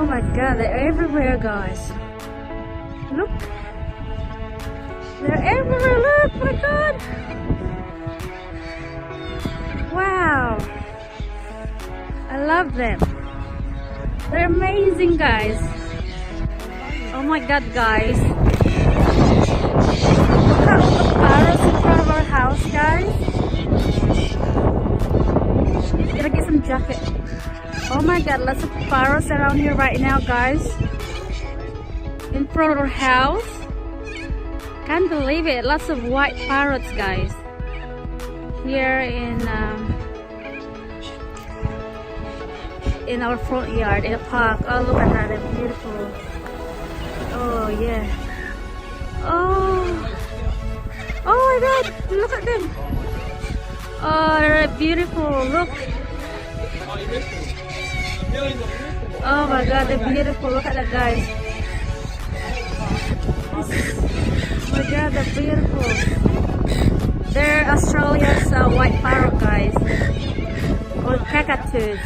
Oh my god, they're everywhere, guys. Look. They're everywhere, look, my god. Wow. I love them. They're amazing, guys. Oh my god, guys. Look at all the parrots in front of our house, guys. Gonna get some jacket. Oh my god, lots of parrots around here right now, guys. In front of our house. Can't believe it. Lots of white parrots, guys. Here in our front yard, in a park. Oh, look at that. They're beautiful. Oh, yeah. Oh. Oh my god. Look at them. Oh, they're beautiful. Look. Oh my god, they're beautiful. Look at that, guys. Oh my god, they're beautiful. They're Australia's white parrot, guys. Or cockatoos.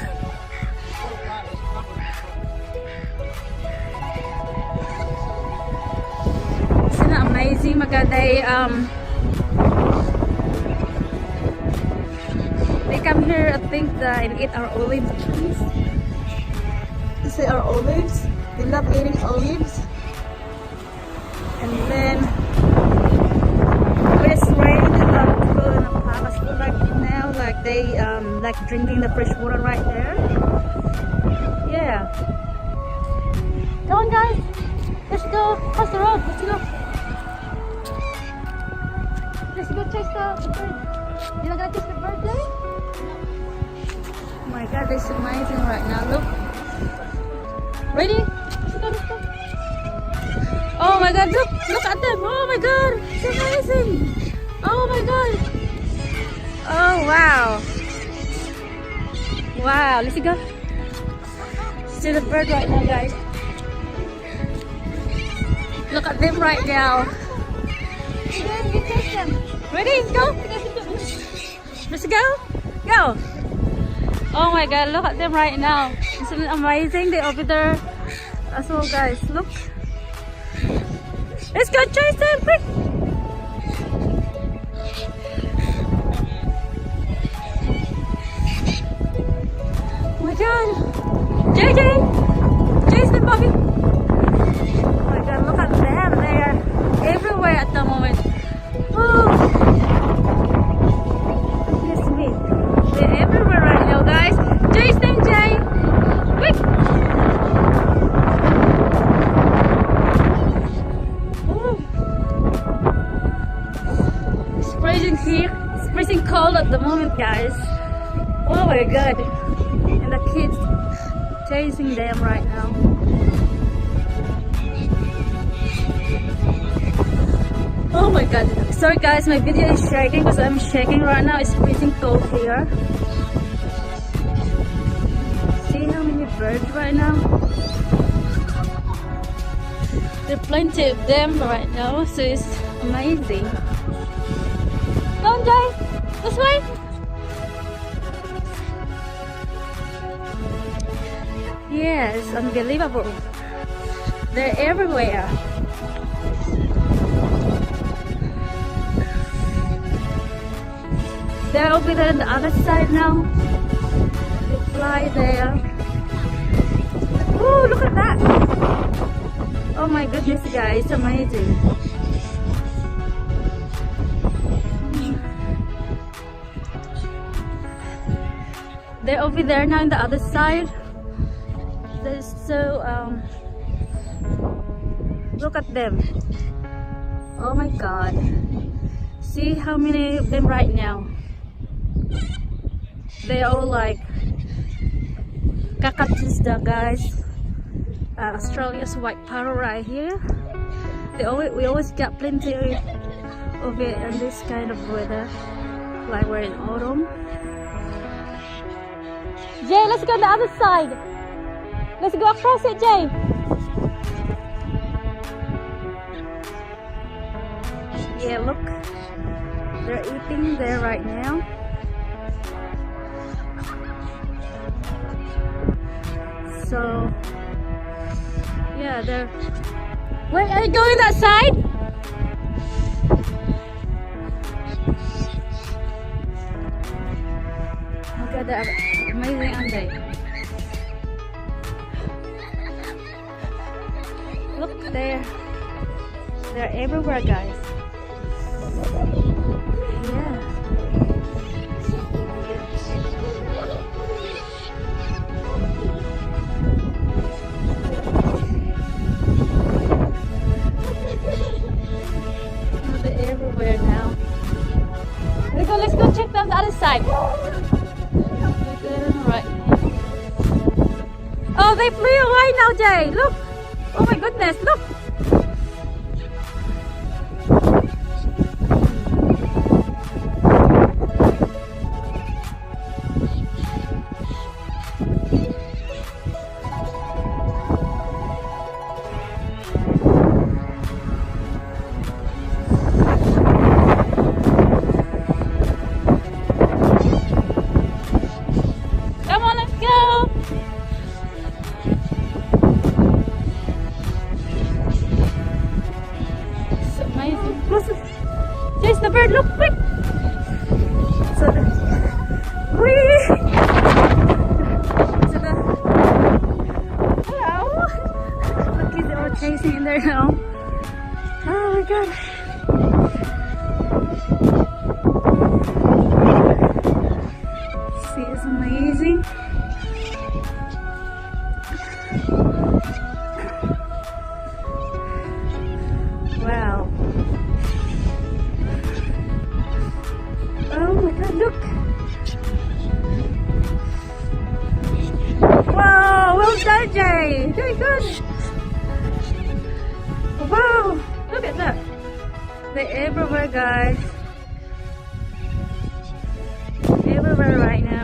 Isn't that amazing? My god, they come here, I think, and eat our olive trees. You see our olives? They love eating olives. And then when it's raining, they love to go in the palace. Look like now, like they like drinking the fresh water right there. Yeah. Come on, guys. Let's go across the road. Let's go. Let's go chase the bird. You're not gonna chase the bird there? Oh my god, this is amazing right now. Look. Ready? Let's go, let's go. Oh my god, look at them. Oh my god, it's amazing. Oh my god. Oh wow. Wow, let's go. See the bird right now, guys. Look at them right now. You take them. Ready? Go. Let's go. Go. Oh my god, look at them right now. Isn't it amazing? They're over there as well, guys. Look. Let's go chase them, quick! Oh my god! JJ! Chase them, Bobby! Oh my god, look at them! They are everywhere at the moment. Oh! Goodness me. They're everywhere right now, guys. Chase them, Jay! Quick! Here, it's freezing cold at the moment, guys. Oh my god. And the kids chasing them right now. Oh my god. Sorry guys, my video is shaking because I'm shaking right now. It's freezing cold here. See how many birds right now? There are plenty of them right now, so it's amazing. Don't Jay, this way. Yes, unbelievable. They're everywhere. They're over there on the other side now. They fly there. Oh, look at that. Oh my goodness, guys, it's amazing. They're over there now on the other side. They're so look at them. Oh my god. See how many of them right now. They're all like cockatoos, guys. Australia's white parrot right here. We always get plenty of it in this kind of weather, like we're in autumn. Jay, let's go on the other side. Let's go across it, Jay. Yeah, look. They're eating there right now. So Yeah, they're. Wait, are you going that side? Look at that amazing, aren't they? Look there. They're everywhere, guys. Yeah. Oh, they're everywhere now. Let's go check down the other side. Right. Oh, they flew away now, Jay. Look. Oh my goodness, look. Come on, let's go. It's amazing. Chase the bird, look quick. So hello. The kids are all chasing in there now. Oh my god. See, it's amazing. Wow. Oh my god, look. Wow, well done, Jay. Very good. Wow, look at that. They're everywhere, guys. Everywhere right now.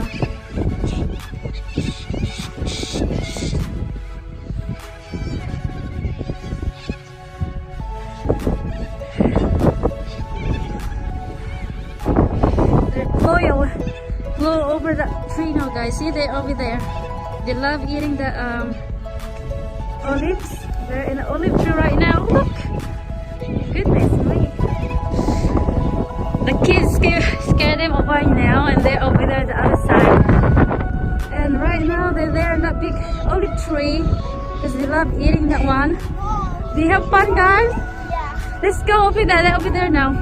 Blow over that tree now, guys. See, they're over there. They love eating the olives. They're in the olive tree right now. Look. Goodness me. The kids scare them away now, and they're over there the other side. And right now they're there in that big olive tree because they love eating that one. Do you have fun, guys? Yeah. Let's go over there. They're over there now.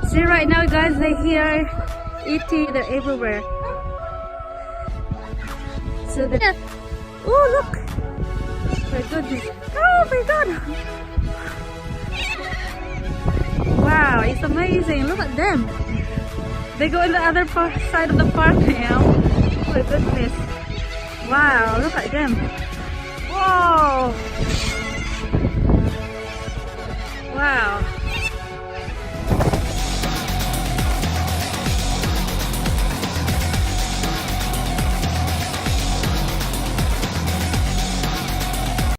See, right now, guys, they're here eating. They're everywhere. So the oh, look. My goodness. Oh my god. Wow, it's amazing. Look at them. They go in the other side of the park now. Oh my goodness. Wow, look at them. Whoa. Wow.